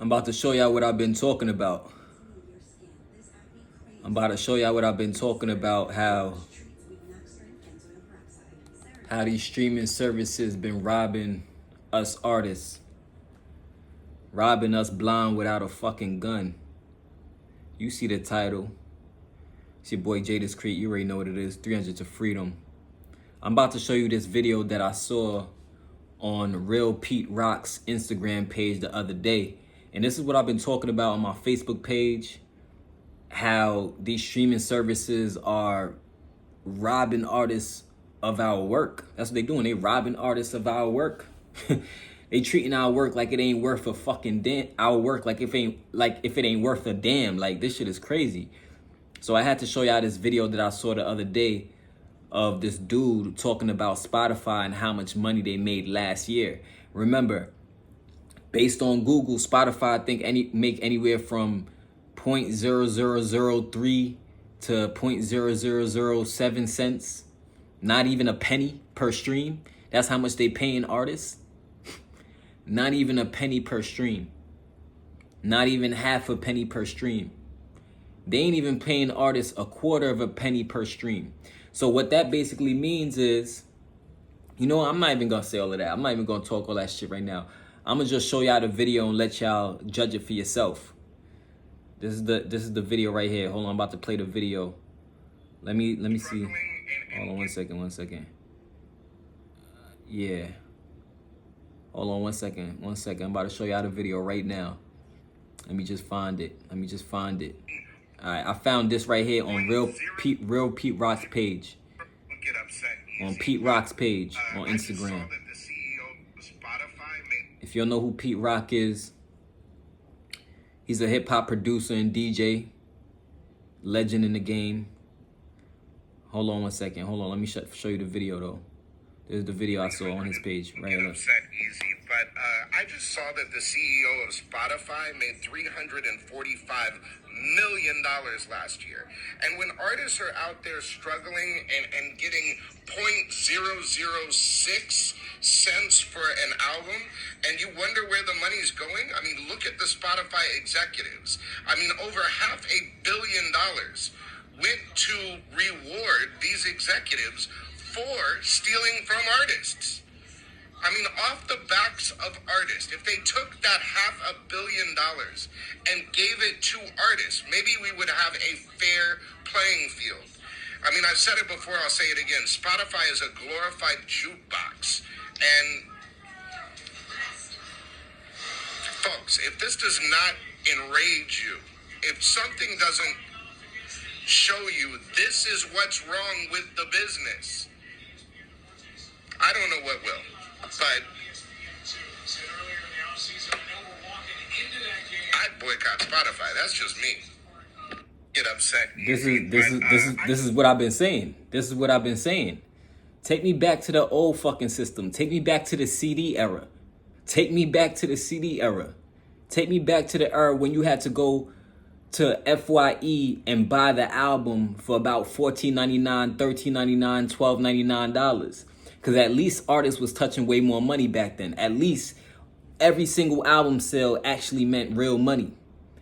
I'm about to show y'all what I've been talking about. How these streaming services been robbing us artists. Robbing us blind without a fucking gun. You see the title. It's your boy Jada's Creek. You already know what it is. 300 to Freedom. I'm about to show you this video that I saw on Real Pete Rock's Instagram page the other day. And this is what I've been talking about on my Facebook page. How these streaming services are robbing artists of our work. That's what they doing. They robbing artists of our work. They treating our work like it ain't worth a fucking damn. Our work like if it ain't worth a damn. Like, this shit is crazy. So I had to show y'all this video that I saw the other day of this dude talking about Spotify and how much money they made last year. Remember, based on Google, Spotify I think make anywhere from 0.0003 to 0.0007 cents. Not even a penny per stream. That's how much they paying artists. Not even a penny per stream. Not even half a penny per stream. They ain't even paying artists a quarter of a penny per stream. So what that basically means is, you know, I'm not even gonna say all of that. I'm not even gonna talk all that shit right now. I'm gonna just show y'all the video and let y'all judge it for yourself. This is the video right here. Hold on, I'm about to play the video. Let me see. Hold on one second. Yeah. Hold on one second. I'm about to show y'all the video right now. Let me just find it. All right, I found this right here on Real Pete Rock's page. On Pete Rock's page on Instagram. If you don't know who Pete Rock is, he's a hip hop producer and DJ, legend in the game. Hold on one second. Let me show you the video though. There's the video I saw on his page right here. But I just saw that the CEO of Spotify made $345 million last year. And when artists are out there struggling and getting 0.006 cents for an album, and you wonder where the money's going, I mean, look at the Spotify executives. I mean, over $500 million went to reward these executives for stealing from artists. I mean, off the backs of artists, if they took that $500 million and gave it to artists, maybe we would have a fair playing field. I mean, I've said it before, I'll say it again. Spotify is a glorified jukebox. And folks, if this does not enrage you, if something doesn't show you this is what's wrong with the business, I don't know what will. But I'd boycott Spotify. That's just me. Get upset. This is what I've been saying. Take me back to the old fucking system. Take me back to the CD era. Take me back to the era when you had to go to FYE and buy the album for about $14.99, $13.99, $12.99. Because at least artists was touching way more money back then. At least every single album sale actually meant real money.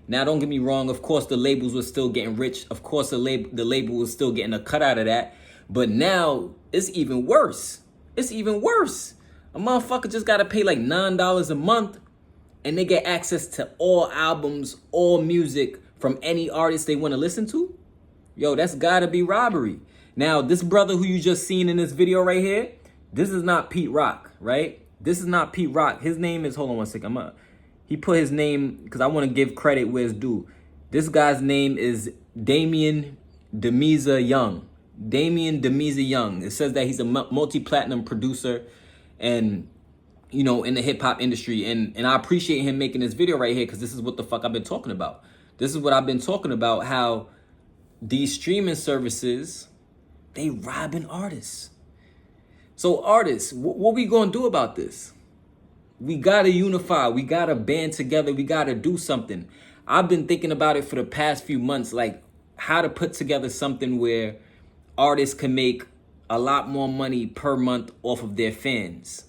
Now, don't get me wrong. Of course, the labels were still getting rich. Of course, the label was still getting a cut out of that. But now, it's even worse. A motherfucker just got to pay like $9 a month. And they get access to all albums, all music from any artist they want to listen to. Yo, that's got to be robbery. Now, this brother who you just seen in this video right here, this is not Pete Rock, right? This is not Pete Rock. His name is, hold on one second. He put his name, because I want to give credit where it's due. This guy's name is Damien Demiza Young. It says that he's a multi-platinum producer and, you know, in the hip-hop industry. And I appreciate him making this video right here, because this is what the fuck I've been talking about. This is what I've been talking about, how these streaming services, they robbing artists. So artists, what we gonna do about this? We gotta unify. We gotta band together. We gotta do something. I've been thinking about it for the past few months, like how to put together something where artists can make a lot more money per month off of their fans.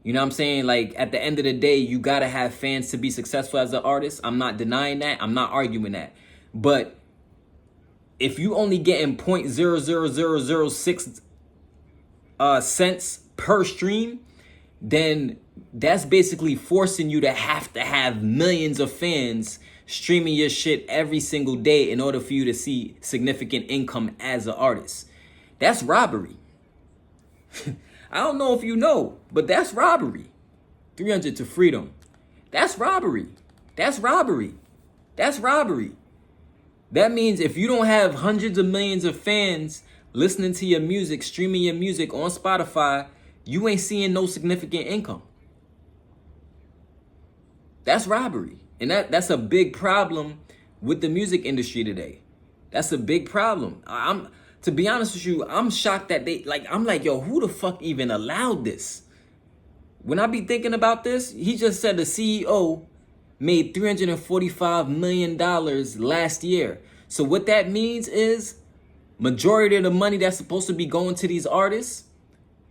You know what I'm saying? Like, at the end of the day, you gotta have fans to be successful as an artist. I'm not denying that. I'm not arguing that. But if you only getting 0.00006 cents per stream, then that's basically forcing you to have millions of fans streaming your shit every single day in order for you to see significant income as an artist. That's robbery. I don't know if you know, but that's robbery. 300 to freedom. That's robbery. That's robbery. That's robbery. That means if you don't have hundreds of millions of fans listening to your music, streaming your music on Spotify, you ain't seeing no significant income. That's robbery. And that's a big problem with the music industry today. That's a big problem. To be honest with you, I'm shocked that I'm like, yo, who the fuck even allowed this? When I be thinking about this, he just said the CEO made $345 million last year. So what that means is majority of the money that's supposed to be going to these artists,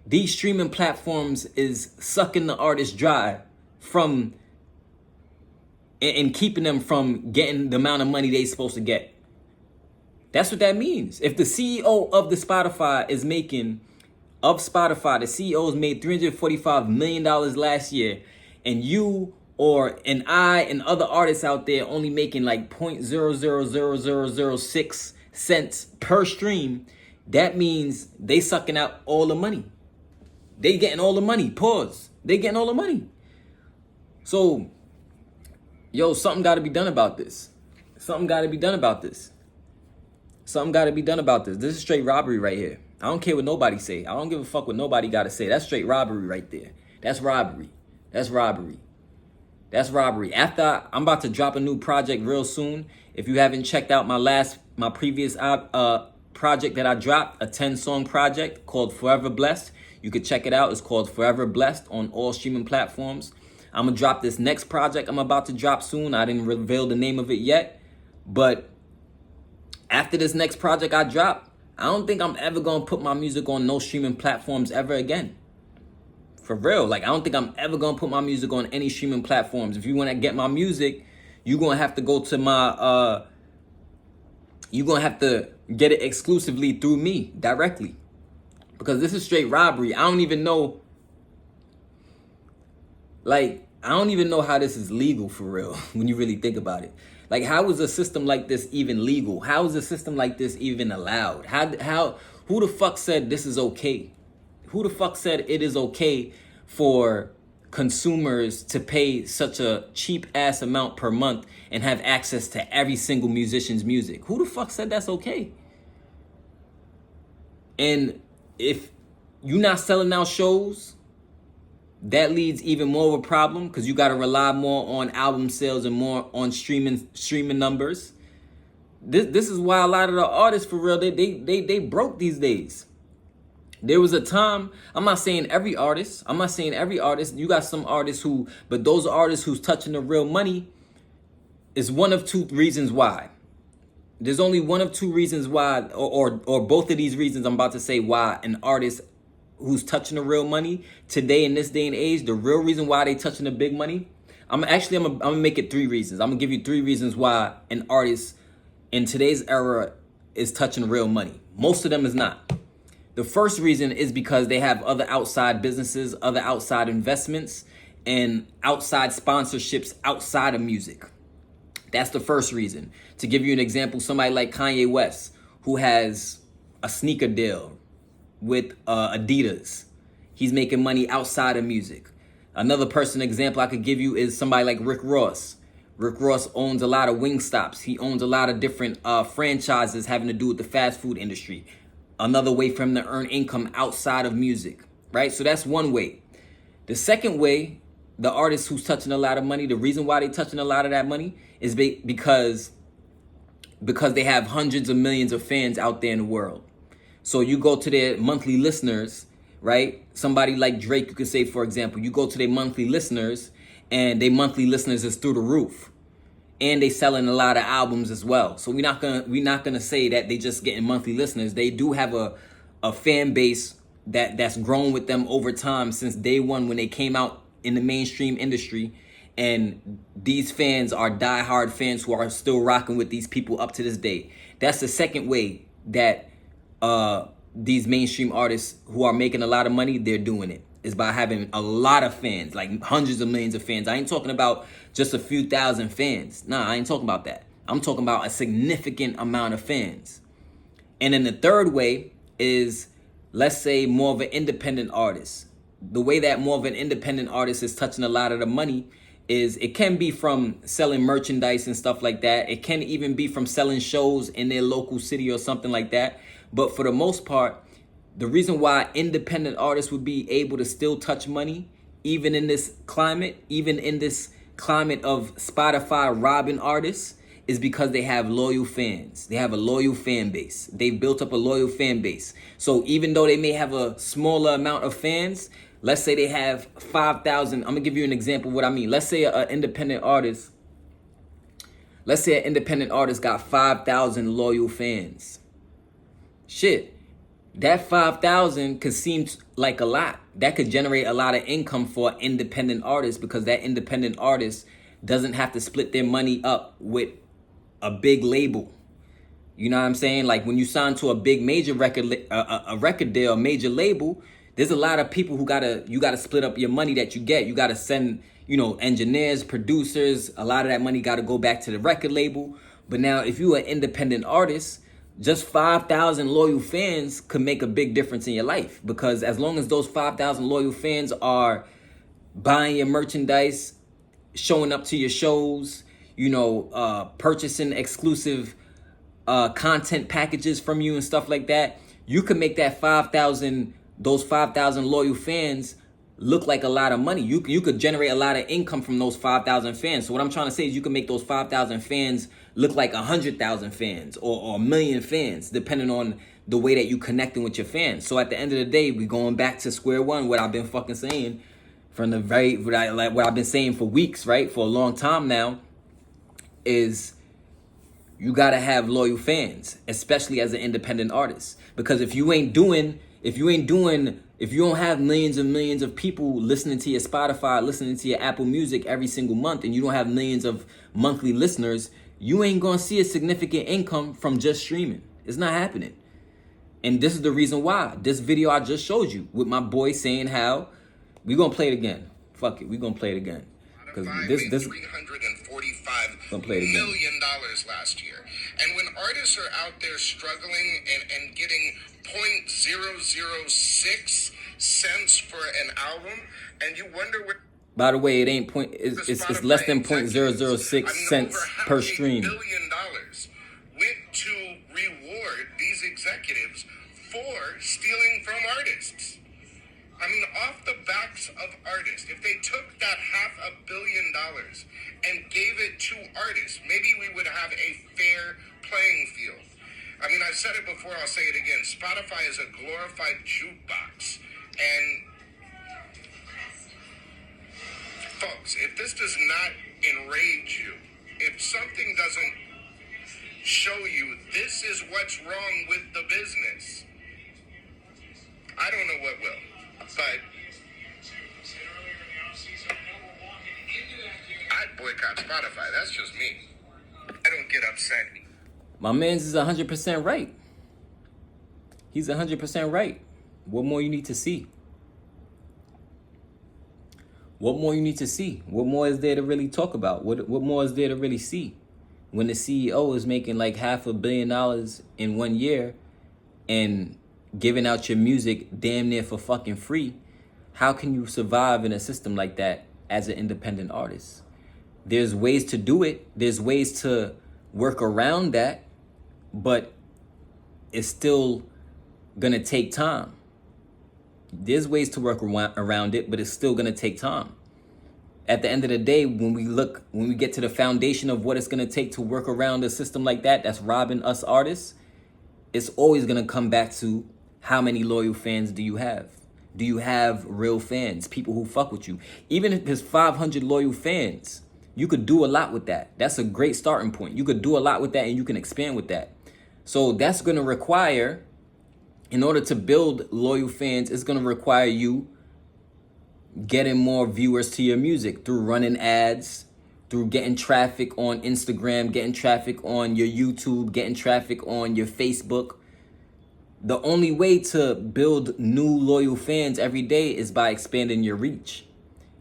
these streaming platforms is sucking the artists dry from and keeping them from getting the amount of money they supposed to get. That's what that means. If the CEO of the Spotify is making, of Spotify, the CEO's made $345 million last year, and you and I and other artists out there only making like 0.00006 cents per stream, that means they sucking out all the money. They getting all the money. Pause. They getting all the money. So, yo, something got to be done about this. Something got to be done about this. Something got to be done about this. This is straight robbery right here. I don't care what nobody say. I don't give a fuck what nobody got to say. That's straight robbery right there. That's robbery. That's robbery. That's robbery. I'm about to drop a new project real soon. If you haven't checked out my previous project that I dropped, a 10-song project called Forever Blessed, you could check it out. It's called Forever Blessed on all streaming platforms. I'm going to drop this next project I'm about to drop soon. I didn't reveal the name of it yet. But after this next project I drop, I don't think I'm ever going to put my music on no streaming platforms ever again. For real. Like, I don't think I'm ever going to put my music on any streaming platforms. If you want to get my music, you're going to have to go to my, you're going to have to get it exclusively through me directly. Because this is straight robbery. I don't even know how this is legal for real when you really think about it. Like, how is a system like this even legal? How is a system like this even allowed? Who the fuck said this is okay? Who the fuck said it is okay for consumers to pay such a cheap ass amount per month and have access to every single musician's music? Who the fuck said that's okay? And if you're not selling out shows, that leads even more of a problem because you got to rely more on album sales and more on streaming numbers. This is why a lot of the artists, for real, they broke these days. There was a time, I'm not saying every artist. You got some artists but those artists who's touching the real money is one of two reasons why. There's only one of two reasons why, or both of these reasons I'm about to say why an artist who's touching the real money today in this day and age, the real reason why they touching the big money, I'm gonna make it 3 reasons. I'm gonna give you 3 reasons why an artist in today's era is touching real money. Most of them is not. The first reason is because they have other outside businesses, other outside investments, and outside sponsorships outside of music. That's the first reason. To give you an example, somebody like Kanye West, who has a sneaker deal with Adidas. He's making money outside of music. Another example I could give you is somebody like Rick Ross. Rick Ross owns a lot of Wingstops. He owns a lot of different franchises having to do with the fast food industry. Another way for him to earn income outside of music, right? So that's one way. The second way, the artist who's touching a lot of money, the reason why they're touching a lot of that money is because they have hundreds of millions of fans out there in the world. So you go to their monthly listeners, right? Somebody like Drake, you could say, for example, you go to their monthly listeners and their monthly listeners is through the roof. And they selling a lot of albums as well. So we're not gonna say that they just getting monthly listeners. They do have a fan base that's grown with them over time since day one when they came out in the mainstream industry. And these fans are diehard fans who are still rocking with these people up to this day. That's the second way that these mainstream artists who are making a lot of money, they're doing it, is by having a lot of fans, like hundreds of millions of fans. I ain't talking about just a few thousand fans. Nah, I ain't talking about that. I'm talking about a significant amount of fans. And then the third way is, let's say, more of an independent artist. The way that more of an independent artist is touching a lot of the money is it can be from selling merchandise and stuff like that. It can even be from selling shows in their local city or something like that. But for the most part, the reason why independent artists would be able to still touch money, even in this climate of Spotify robbing artists, is because they have loyal fans. They have a loyal fan base. They've built up a loyal fan base. So even though they may have a smaller amount of fans, let's say they have 5,000. I'm gonna give you an example of what I mean. Let's say an independent artist got 5,000 loyal fans. Shit, that 5,000 could seem like a lot. That could generate a lot of income for an independent artist, because that independent artist doesn't have to split their money up with a big label. You know what I'm saying? Like when you sign to a big major record deal, a major label, there's a lot of people you gotta split up your money that you get. You gotta send, engineers, producers. A lot of that money gotta go back to the record label. But now if you're an independent artist, just 5,000 loyal fans could make a big difference in your life, because as long as those 5,000 loyal fans are buying your merchandise, showing up to your shows, purchasing exclusive content packages from you and stuff like that, you could make those 5,000 loyal fans look like a lot of money. You could generate a lot of income from those 5,000 fans. So what I'm trying to say is you can make those 5,000 fans look like 100,000 fans or a million fans, depending on the way that you connecting with your fans. So at the end of the day, we going back to square one. What I've been fucking saying from what I've been saying for weeks, right, for a long time now, is you gotta have loyal fans, especially as an independent artist. Because if you don't have millions and millions of people listening to your Spotify, listening to your Apple Music every single month, and you don't have millions of monthly listeners, you ain't gonna see a significant income from just streaming. It's not happening. And this is the reason why. This video I just showed you with my boy saying how we gonna play it again. Fuck it, we gonna play it again. Because this $345 million last year. And when artists are out there struggling and getting 0.006 cents for an album, and you wonder where. By the way, it ain't it's less than 0.006 cents per stream. $1 billion went to reward these executives for stealing from artists. I mean, off the backs of artists. If they took that $500 million and gave it to artists, maybe we would have a fair playing field. I mean, I've said it before, I'll say it again. Spotify is a glorified jukebox. And folks, if this does not enrage you, if something doesn't show you this is what's wrong with the business, I don't know what will. But I'd boycott Spotify. That's just me. I don't get upset. My man's is 100% right. He's 100% right. What more you need to see? What more you need to see? What more is there to really talk about? What more is there to really see? When the CEO is making like $500 million in 1 year and giving out your music damn near for fucking free, how can you survive in a system like that as an independent artist? There's ways to do it. There's ways to work around that, but it's still gonna take time. There's ways to work around it, but it's still gonna take time. At the end of the day, when we get to the foundation of what it's gonna take to work around a system like that that's robbing us artists, it's always gonna come back to how many loyal fans do you have? Do you have real fans, people who fuck with you? Even if there's 500 loyal fans, you could do a lot with that. That's a great starting point. You could do a lot with that and you can expand with that. So that's gonna require In order to build loyal fans, it's going to require you getting more viewers to your music through running ads, through getting traffic on Instagram, getting traffic on your YouTube, getting traffic on your Facebook. The only way to build new loyal fans every day is by expanding your reach.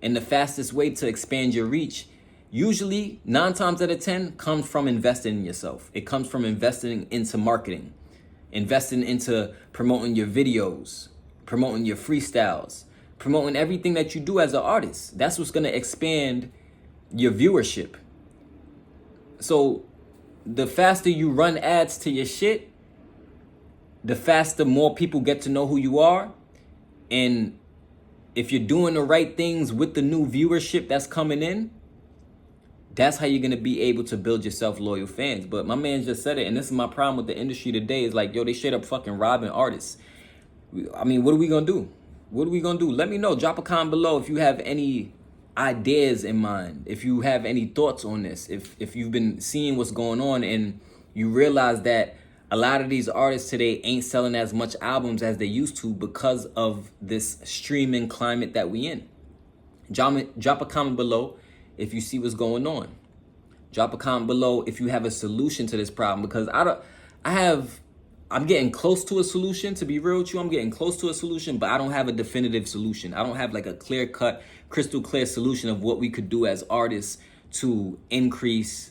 And the fastest way to expand your reach, usually 9 times out of 10, comes from investing in yourself. It comes from investing into marketing, investing into promoting your videos, promoting your freestyles, promoting everything that you do as an artist. That's what's going to expand your viewership. So the faster you run ads to your shit, the faster more people get to know who you are. And if you're doing the right things with the new viewership that's coming in, that's how you're going to be able to build yourself loyal fans. But my man just said it, and this is my problem with the industry today, is like, yo, they straight up fucking robbing artists. I mean, what are we going to do? What are we going to do? Let me know. Drop a comment below if you have any ideas in mind, if you have any thoughts on this, if you've been seeing what's going on and you realize that a lot of these artists today ain't selling as much albums as they used to because of this streaming climate that we in. Drop a comment below if you see what's going on. Drop a comment below if you have a solution to this problem, because I'm getting close to a solution. To be real with you, I'm getting close to a solution, but I don't have a definitive solution. I don't have like a clear-cut, crystal clear solution of what we could do as artists to increase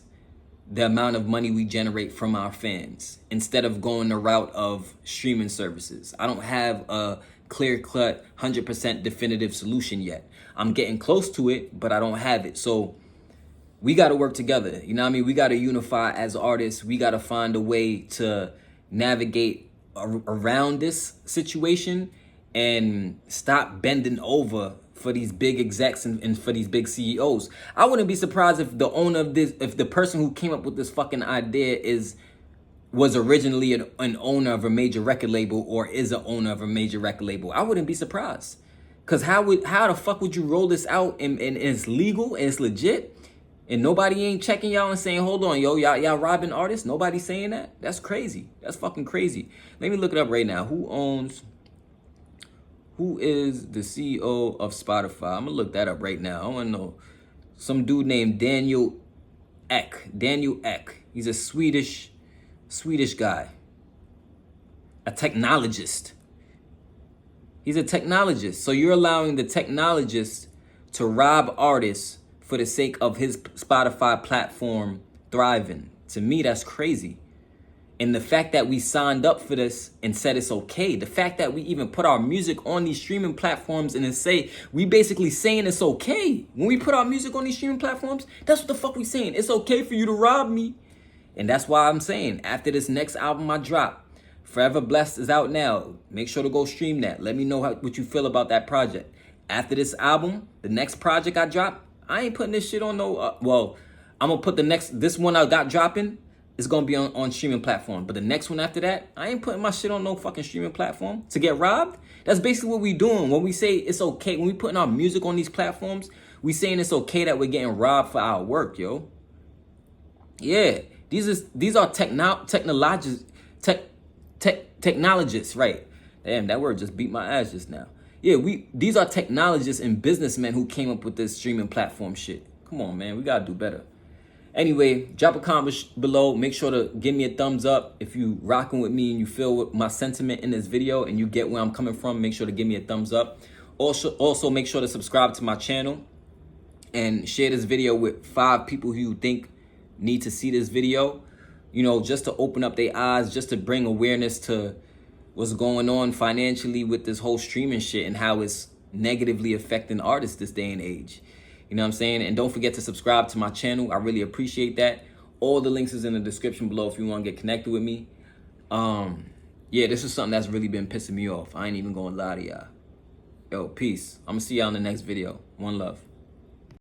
the amount of money we generate from our fans instead of going the route of streaming services. I don't have a clear-cut, 100% definitive solution yet. I'm getting close to it, but I don't have it. So we got to work together. You know what I mean? We got to unify as artists. We got to find a way to navigate around this situation and stop bending over for these big execs and for these big CEOs. I wouldn't be surprised if the owner of this, if the person who came up with this fucking idea was originally an owner of a major record label or is an owner of a major record label. I wouldn't be surprised. Cause how the fuck would you roll this out and it's legal and it's legit and nobody ain't checking y'all and saying, hold on, yo, y'all robbing artists? Nobody's saying that? That's crazy. That's fucking crazy. Let me look it up right now. Who is the CEO of Spotify? I'm gonna look that up right now. I wanna know. Some dude named Daniel Ek. Daniel Ek. He's a Swedish guy. A technologist. He's a technologist. So you're allowing the technologist to rob artists for the sake of his Spotify platform thriving. To me, that's crazy. And the fact that we signed up for this and said it's okay, the fact that we even put our music on these streaming platforms and then we basically saying it's okay. When we put our music on these streaming platforms, that's what the fuck we saying. It's okay for you to rob me. And that's why I'm saying, after this next album I drop, Forever Blessed is out now. Make sure to go stream that. Let me know what you feel about that project. After this album, the next project I drop, I ain't putting this shit on no, I'm going to put this one I got dropping, it's going to be on streaming platform. But the next one after that, I ain't putting my shit on no fucking streaming platform to get robbed. That's basically what we doing. When we say it's okay, when we putting our music on these platforms, we saying it's okay that we're getting robbed for our work, yo. Yeah, these are technologists, right? Damn, that word just beat my ass just now. Yeah, these are technologists and businessmen who came up with this streaming platform shit. Come on, man, we gotta do better. Anyway, drop a comment below. Make sure to give me a thumbs up if you rocking with me and you feel my sentiment in this video and you get where I'm coming from. Make sure to give me a thumbs up. Also make sure to subscribe to my channel and share this video with 5 people who you think need to see this video. You know, just to open up their eyes, just to bring awareness to what's going on financially with this whole streaming shit and how it's negatively affecting artists this day and age. You know what I'm saying? And don't forget to subscribe to my channel. I really appreciate that. All the links is in the description below if you want to get connected with me. Yeah, this is something that's really been pissing me off. I ain't even gonna lie to y'all. Yo, peace. I'm gonna see y'all in the next video. One love.